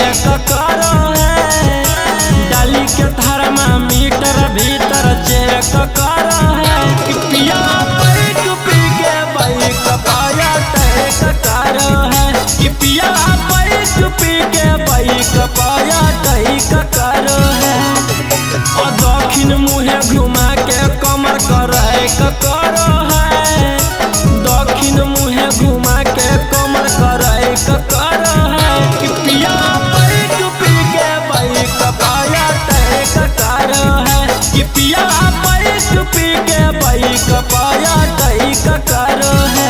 Check करो है, डाली के थर्मामीटर भीतर चेक करो है कि पिया बैक पी के बाइक पाया टैक करो है कि पिया बैक पी के बाइक पाया टैक करो है। और दक्षिण मुहे घुमा के कमर करैक करो है, दक्षिण मुहे घुमा के कमर करैक करो है कि पिया बैक पी के बाइक पाया टैक करो है कि पिया बैक पी के बाइक पाया टैक करो है।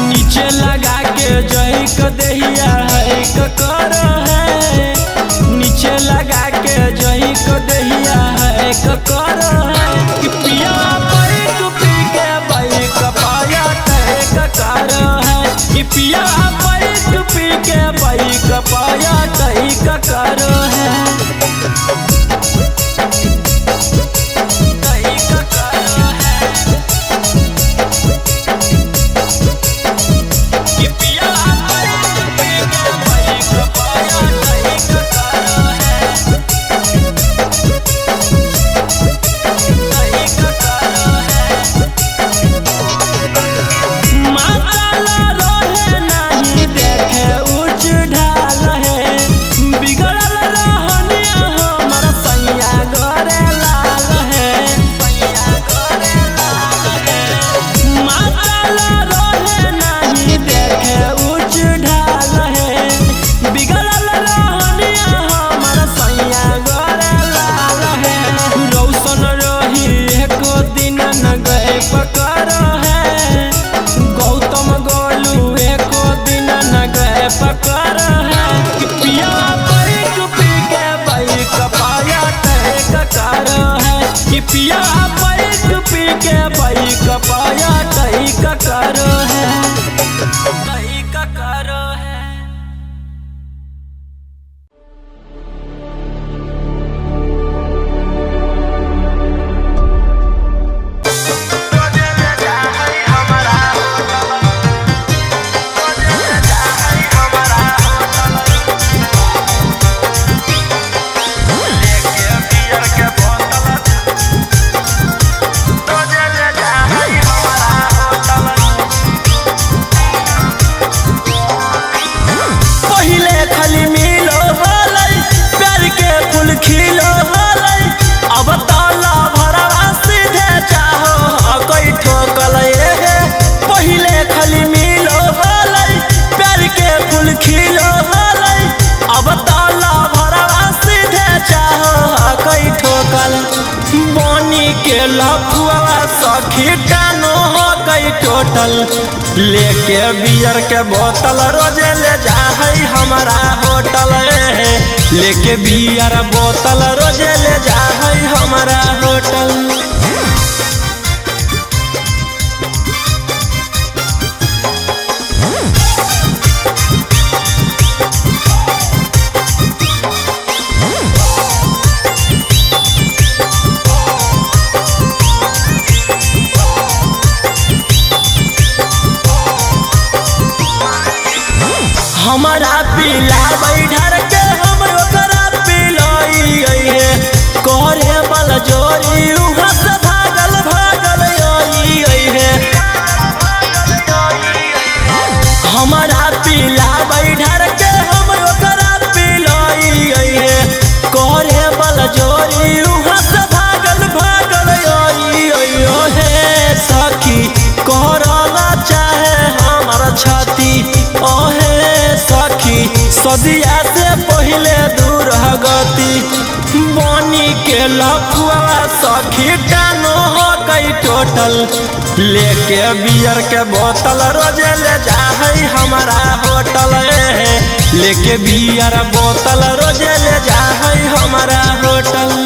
नीचे लगा के जहिक दहिया है करो है, नीचे लगा के जहिक दहिया है करो है कि पिया बैक पी के बाइक पाया टैक करो है कि पिया बैक पी के बाइक पाया टैक करो है। पिया बैक पी के बाइक पाया टैक करो है, टैक करो है। के लफुआ सखी टानो हो गई टोटल, लेके बियर के बोतल रोजे ले जा है हमारा होटल, लेके बियर बोतल रोजे ले जा है हमारा होटल। हमारा पीला बैठर के हम ओकरा पिलाई है, करे बल जोरी उहाँ से भागल भागल आई है। हमारा पीला बैठर के हम ओकरा पिलाई है, करे बल जोरी उहाँ से भागल भागल आई है। सखी करला चाहे हमारा छाती ओहे सखी सदिया से पहले दूर गति बनी के लफुआ सखी टानो हो गई टोटल लेके बियर के बोतल रोजे ले जाहई हमारा होटल लेके बियर बोतल रोजे ले जाहई हमारा होटल।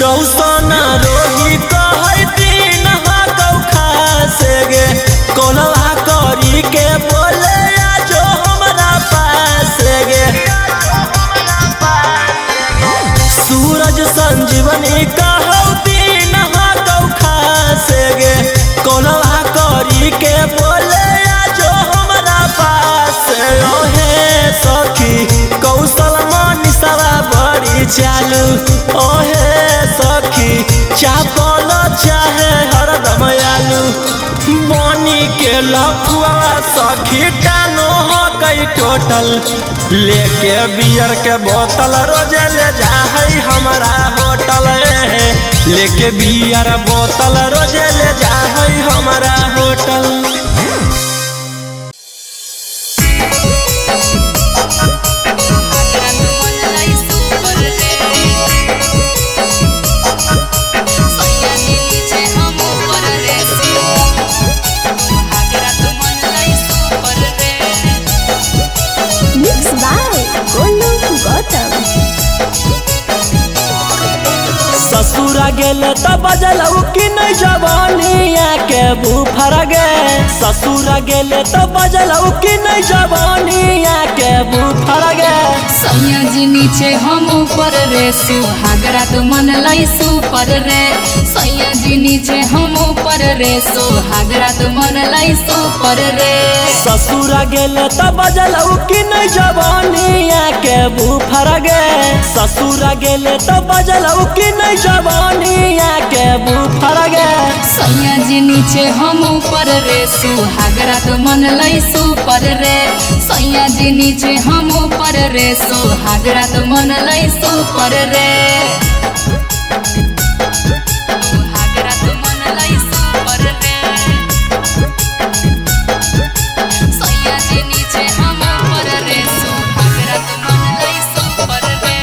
रौसना रोही कहै दिन खासे गे कोलवा करी के बोले जो हमरा पास गे सूरज संजीवनी कहौ दिन खासे गे कोलवा करी के बोले जो हमरा पास ओहे सखी कौशल मनीषवा बड़ी चालू ओहे सखी चापल चाहे हरदम आलू बनी के लफुआ सखी टानो हो गई टोटल लेके बियर के बोतल रोजे ले जाहई हमारा होटल लेके बियर बोतल रोजे ले जाहई हमारा होटल। ससुरा गेले तो बजलऊ कि नहीं जवानिया के बुफर गे ससुरा गेले तो बजलऊ कि नहीं जवानिया के बुफर गे सैया जी नीचे हम ऊपर रे सुहागरा तो मन लई सुपर रे सैया जी नीचे हम ऊपर रे सुहागरा तो मन लई सुपर रे ससुरा गेले तो बजलऊ कि नहीं जवानिया के बुफर गे ससुरा गेले तो बजलऊ कि नहीं जवानिया के बुफर गे सैया जी नीचे हम ऊपर रे सुहागरा तो मन लई सुपर रे सैया जी नीचे हम ऊपर रे सुहागरा तो मन लई सुपर रे सुहागरा तो मन लई सुपर रे सैया जी नीचे हम ऊपर रे सुहागरा तो मन लई सुपर रे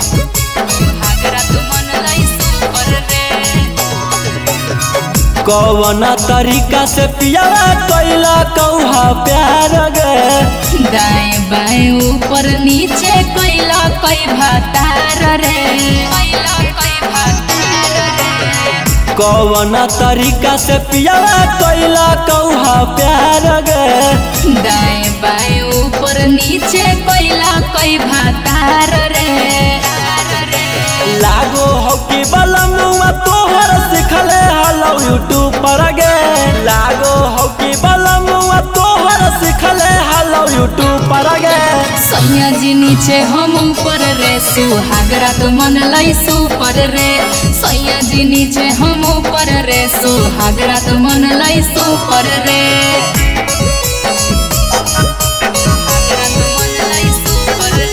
सुहागरा तो मन लई सुपर रे कौन तरीका से पियावा कैला कौहा प्यार गे दाएं बाएं ऊपर नीचे कैला कई भातार रे कैला कई भातार रे कौन तरीका से पियावा कैला कौहा प्यार गे दाएं बाएं ऊपर नीचे कैला कई भातार रे लागो हो कि बलमुआ तोहर सिखले हलो यूट्यूब पर गे लागो हो कि बलमुआ तोहर सिखले हलो यूट्यूब पर गे सैया जी नीचे हम ऊपर रे सुहागरा तो मन लई सुपर रे सैया जी नीचे हम ऊपर रे सुहागरा तो मन लई सुपर रे सुहागरा तो मन लई सुपर रे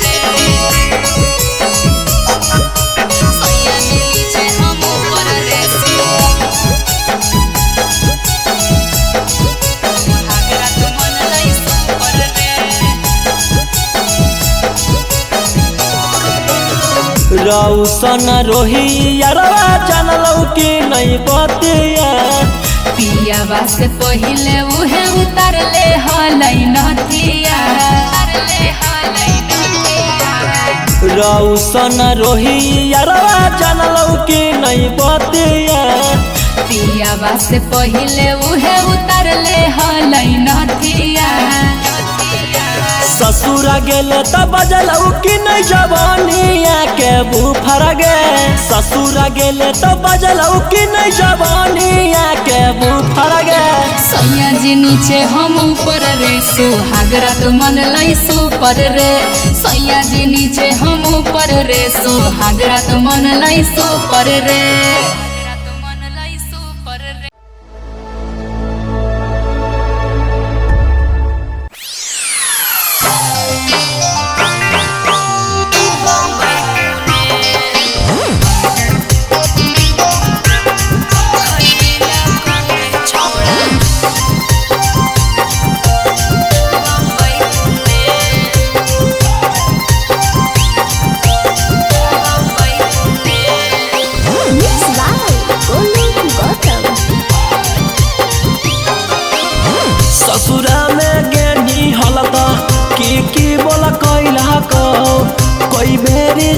सैया जी नीचे हम ऊपर रे सुहागरा तो मन लई सुपर रे रौसन रोही यारवा जानलौ कि नहीं बतिया पियावा से पहिले उहे उतर ले हलै नथिया रौसन रोही यारवा जानलौ कि नहीं बतिया पियावा से पहिले उहे उतर ले हलै नथिया ससुरा गेले तो बजलऊ कि नहीं जवानिया के बुफर गे ससुरा गेले तो बजलऊ कि नहीं जवानिया के बुफर गे सैया जी नीचे हम ऊपर रे सुहागरा तो मन लई सुपर रे सैया जी नीचे हम ऊपर रे सुहागरा तो मन लई सुपर रे।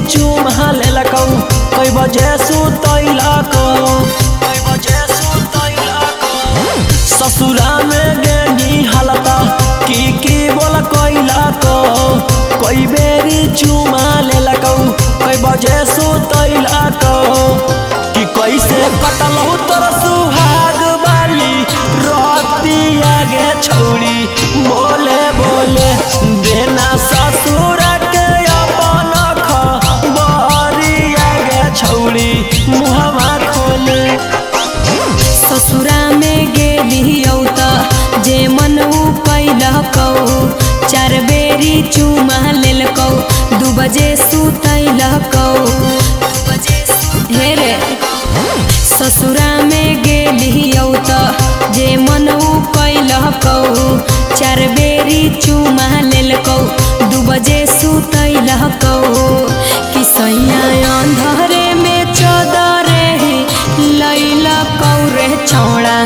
चुमा लेलकौ कई बजे सुतैलकौ ससुरा में गेनी हालता की बोल कैलकौ कई बेरी चुमा लेलकौ कई बजे सुतैलकौ कि कैसे कटलौ तोर सुहाग बाली रतिया गे छौड़ी बोले बोले देना ससुर के अपन खबरिया गे छौड़ी मुहवा खोले ससुरा में गेलियौ त जे मन कैलकौ 4 बेरी चुमा लेलकौ 2 बजे सुतैलकौ हे रे ससुरा में गेलियौ त जे मन कैलकौ 4 बेरी चुमा लेलकौ 2 बजे सुतैलकौ कि सैया अंधरे में चदरे लैलकौ रे छौड़ा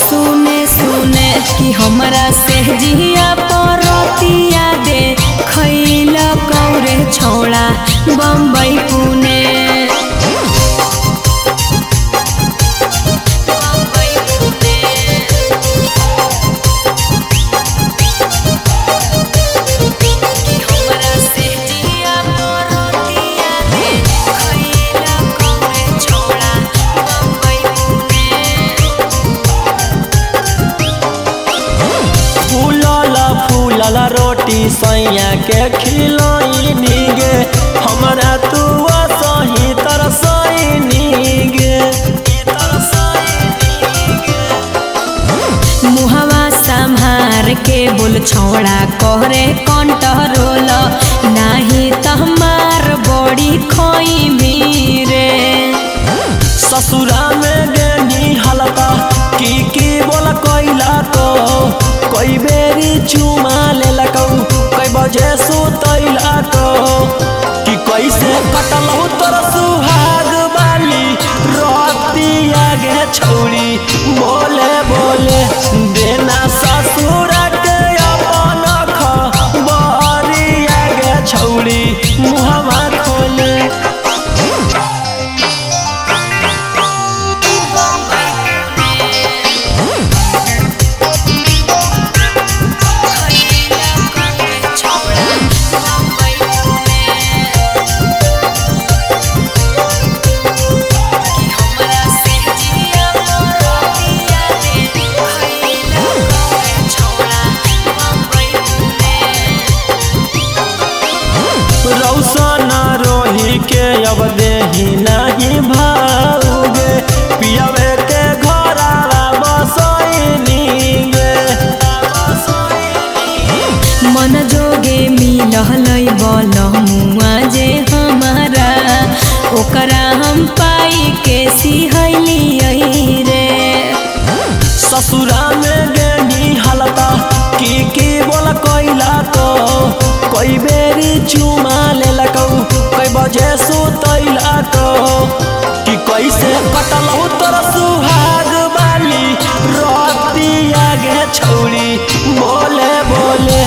सुने सुने कि हमरा से जिया परतिया दे खैलकौ रे छौड़ा बम्बई पुणे रोटी सैया के खिलैनी गे हमरा तू सही तरसैनी गे मुहवा संभार के बोल छौड़ा कहरे कंट्रोल नाही त हमार बड़ी खैमी रे ससुरा में गेनी हालता की बोल कैलकौ कई बेरी चुमा लेलकौ कई बजे सुतैलकौ कि कैसे कटलौ तोर सुहाग बाली रतिया गे छौड़ी बोले बोले देना ससुर के अपन खबरिया गे छौड़ी मुहवा खोले अब देही नहीं भाऊगे पियावे के घरवा बसैनी गे मन जोगे मिललै बलमुआ जे हमारा ओकरा हम पाई के सिहैलियै रे ससुरा में गेनी हालता की बोल कैलकौ कई बेरी चुमा लेलकौ कई बजे सुतैलकौ कि कैसे कटलौ तोर सुहाग बाली रतिया गे छौड़ी बोले बोले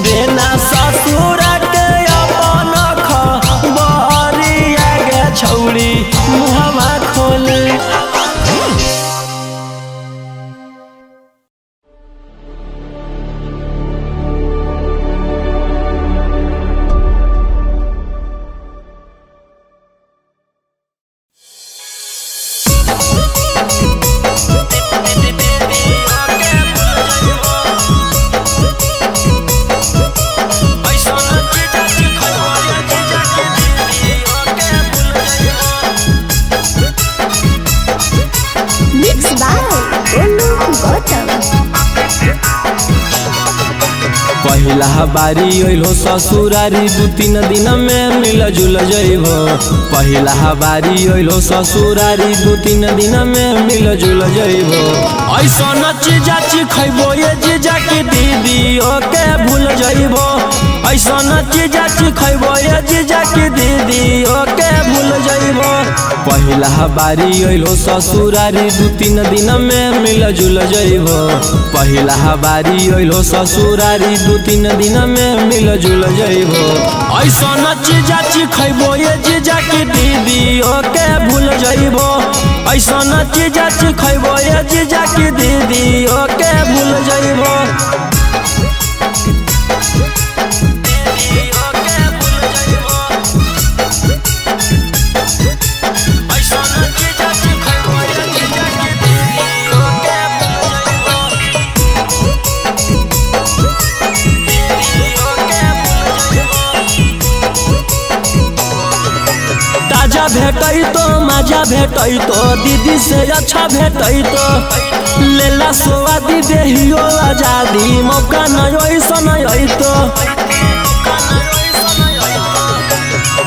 देना ससुर के अपन खबरिया गे छौड़ी मुहवा खोले पहिला बारी अइलो ससुरारी 2-3 दिन में मिल जुल जइबो पहिला बारी अइलो ससुरारी 2-3 दिन में मिल जुल जइबो ऐसन चीजा खइबो ये जीजा की दीदी ओके भूल जइबो ऐसन चीजा खइबो ये जीजा की दीदी ओके भूल भूल जइबो। पहिला बारी अइलो ससुरारी 2-3 दिन में मिल जुल जइबो। पहिला बारी अइलो ससुरारी 2-3 दिन में मिल जुल जइबो। ऐसन चीजा खइबो ये जीजा की दीदी ओके भूल जइबो। ऐसन चीजा खइबो ये जीजा की दीदी ओके भूल जइबो। भेटैतो मजा भेटैतो दीदी से अच्छा भेटैतो। लेला स्वादी देहियो आजादी मौका नहीं ऐसन अइतो।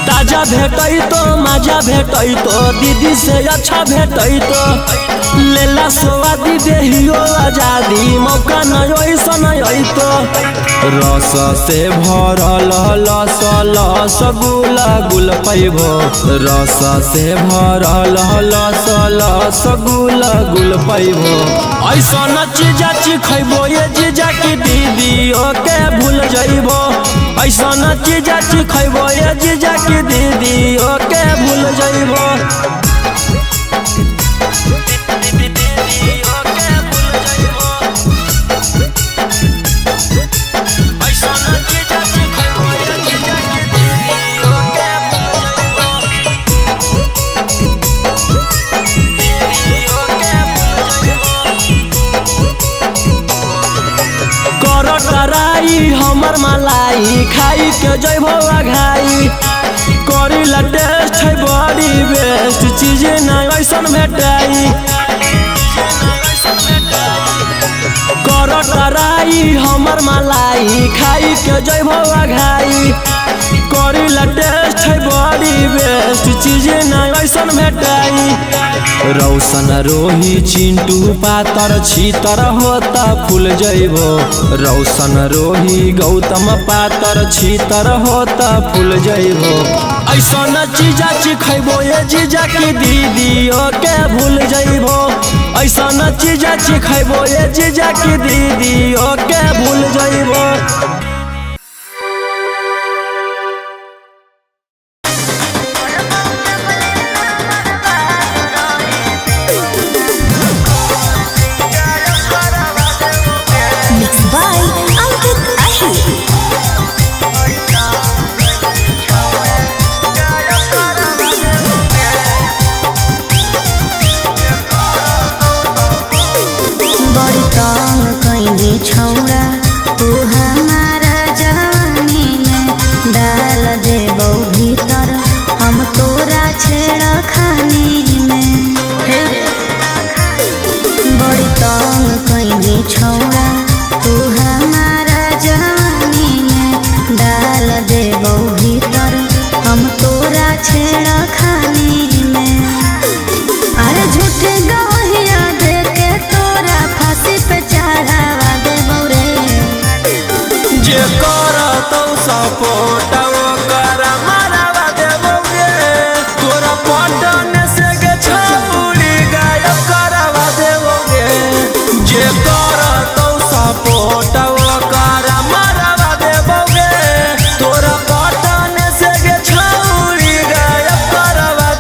ताजा भेटैतो मजा भेटैतो दीदी से अच्छा भेटैतो। लेला स्वादी देहियो आजादी मौका नहीं ऐसन अइतो। रस से भरल लस लस गुला गुल पैबो। रस से भरल लस लस गुला गुल पैबो। ऐसन चीजा खइबो ये जीजा की दीदी ओके भूल जइबो। ऐसन चीजा खइबो ये जीजा की दीदी ओके भूल जइबो। हमर मलाई खाई के जइबो आघाई। करीला टेस्ट है बड़ी बेस्ट चीज नहीं ऐसन भेटाई। कर टराई हमर मलाई खाई के जइबो आघाई। करीला टेस्ट है बड़ी बेस्ट चीज नहीं ऐसन भेटाई। रौशन रोही चिंटू पातर छीतर होता फूल जइबो। रौशन रोही गौतम पातर छीतर होता फूल जइबो। ऐसन चीजा खइबो ये जीजा की दीदी ओके भूल जइबो। ऐसन चीजा खइबो ये जीजा की दीदी ओके भूल जइबो। छौड़ा तू हमारा जवानी में डाल देबो भीतर हम तोरा छेड़ खानी में। बड़ी तंग कइनी छौड़ा तू हमारा जवानी में डाल देबो भीतर हम तोरा छेड़ खानी में। अरे झूठे गवाहिया दे के तोरा फांसी पे चढ़ावा देबो रे। जे करतौ सपोर्ट ओकर मारवा देबो गे। तोरा पटन से गे छौरी गायब करवा देबो गे। जे करतौ सपोर्ट ओकर मारवा देबो गे। तोरा पटन से गे छौरी गायब करवा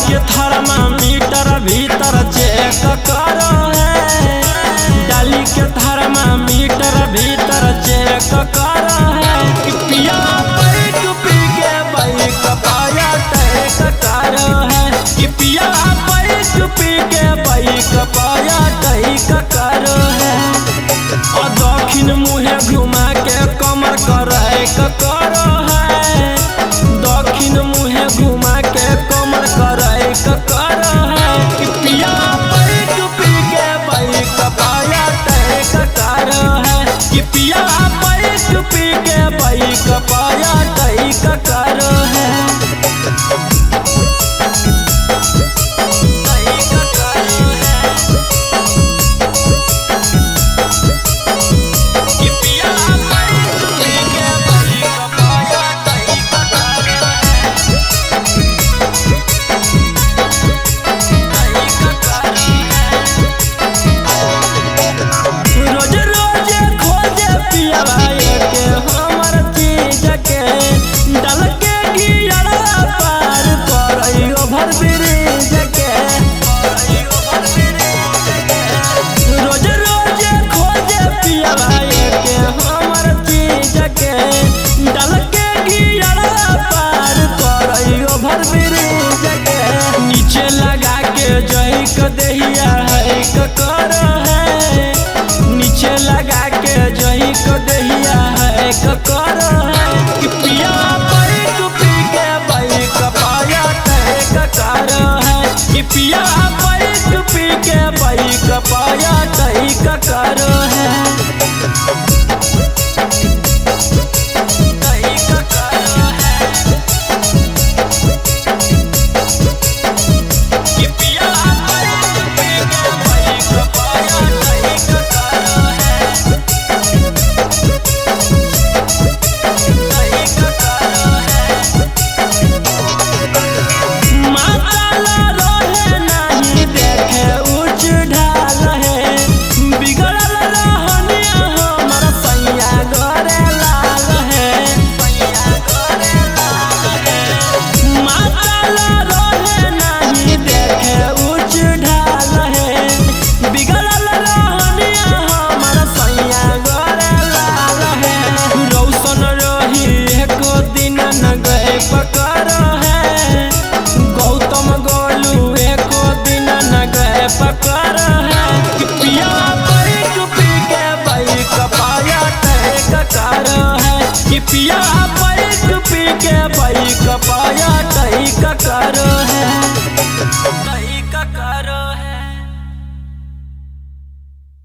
के थर्मामीटर भीतर चेक करो है, डाली के थर्मामीटर भीतर चेक करो है कि पिया पैक पी के बाइक पाया टैक करो है, कि पिया पैक पी के बाइक पाया टैक करो है। और दक्षिण मुहे घुमा के कमर करे करो है, दक्षिण मुहे घुमा के कमर करे करो है कि पिया पैक पी के बाइक पाया टैक करो है, कि पिया पैक पी के बाइक पाया टैक करो है। नीचे लगा के जही क दहिया है करो है, नीचे लगा के जही क दहिया है करो है कि पिया पैक पी के बाइक पाया टैक करो है, कि पिया पैक पी के बाइक पाया टैक करो है। पकड़ो है गौतम गोलू एको दिन न गए पकड़ो है कि पिया पैक पी के बाइक पाया टैक करो है, कि पिया